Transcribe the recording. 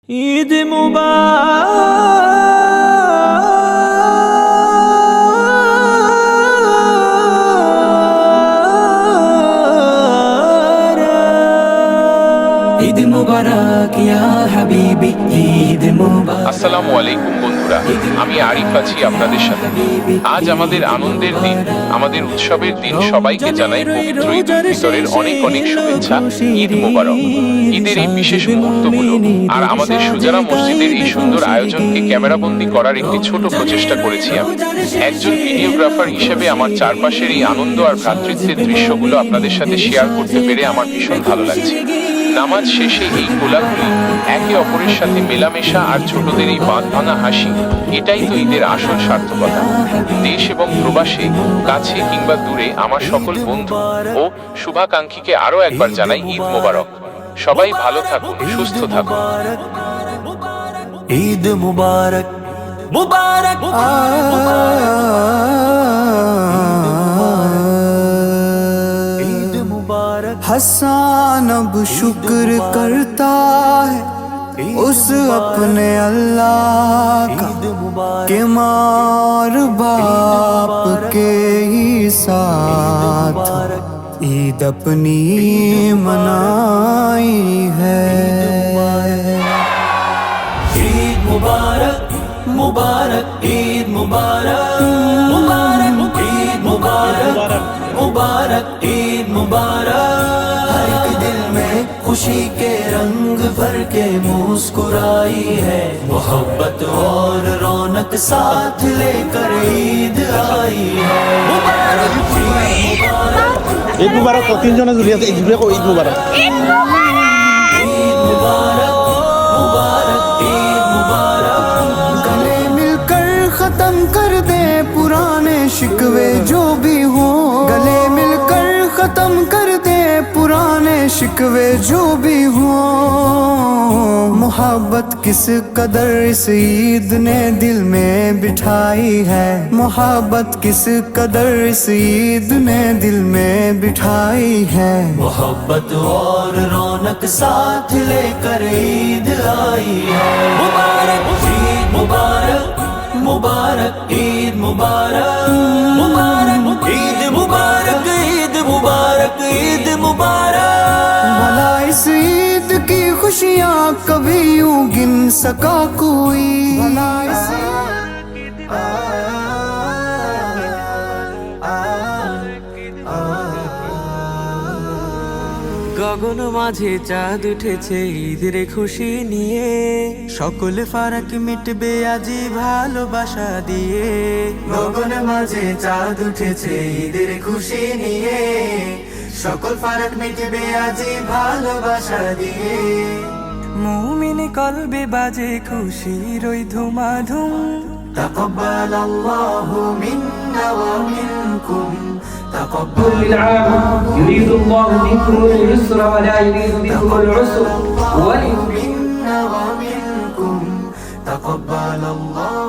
ঈদ মুবারক। ঈদ মুবারক ইয়া হাবিবি, ঈদ মুবারক। আসসালামু আলাইকুম বন্ধুরা, আমি আরিফ আছি আপনাদের সাথে। আজ আমাদের আনন্দের দিন, আমাদের উৎসবের দিন। সবাইকে জানাই পবিত্র ঈদ উল ফিতরের অনেক অনেক শুভেচ্ছা। ঈদ মোবারক। ঈদের এই বিশেষ মুহূর্তগুলো আর আমাদের সুজানা মসজিদের এই সুন্দর আয়োজনকে ক্যামেরাবন্দি করার একটি ছোট প্রচেষ্টা করেছি আমি। একজন ভিডিওগ্রাফার হিসেবে আমার চারপাশের এই আনন্দ আর ভ্রাতৃত্বের দৃশ্যগুলো আপনাদের সাথে শেয়ার করতে পেরে আমার ভীষণ ভালো লাগছে। নামাজ শেষে এই কোলাকুলি, একে অপরের সাথে মেলামেশা আর ছোটদের এই বাঁধ ভাঙা হাসি, এটাই তো ঈদের আসল সার্থকতা। দেশ এবং প্রবাসে, কাছে কিংবা দূরে আমার সকল বন্ধু ও শুভাকাঙ্ক্ষীকে আরো একবার জানাই ঈদ মোবারক। সবাই ভালো থাকুন, সুস্থ থাকুন। ঈদ মুবারক মুবারক। हसन अब शुक्र करता है उस अपने अल्लाह का के मार बाप के ही साथ ईद अपनी मनाई है। ईद मुबारक मुबारक, ईद मुबारक मुबारक, ईद मुबारक मुबारक, ईद मुबारक। हर एक दिल में खुशी के रंग भर के मुस्कुराई है, मोहब्बत और रौनक साथ लेकर ईद आई है। मुबारक ঈদ মুবারক। তিনজনে জুড়ে আছে, ঈদ মুবারক, ঈদ মুবারক। ईद मुबारक मुबारक, ईद मुबारक। गले मिलकर खत्म कर दे पुराने शिकवे जो भी हो, गले मिलकर खत्म कर दे पुराने शिकवे जो भी हो। मोहब्बत किस कदर इस ईद ने दिल में बिठाई है, मोहब्बत किस कदर इस ईद ने दिल में बिठाई है। मोहब्बत और रौनक साथ लेकर ईद आई है। मुबारक ईद मुबारक मुबारक, ईद मुबारक मुबारक, ईद मुबारक, ईद मुबारक, ईद मुबारक। भला इस ईद की खुशियाँ कभी यूं गिन सका कोई, भला इस গগন মাঝে চাঁদ উঠেছে ঈদের খুশি নিয়ে, সকল ফারাক মিটবে আজি ভালোবাসা দিয়ে। গগন মাঝে চাঁদ উঠেছে ঈদের খুশি নিয়ে, সকল ফারাক মিটবে আজি ভালোবাসা দিয়ে। মুমিন কলবে বাজে খুশির ওই ধুমাধুম, তাকাব্বাল আল্লাহু মিন্না ওয়া মিনকুম। كل عام يريد الله بكم اليسر ولا يريد بكم العسر منا ومنكم تقبل الله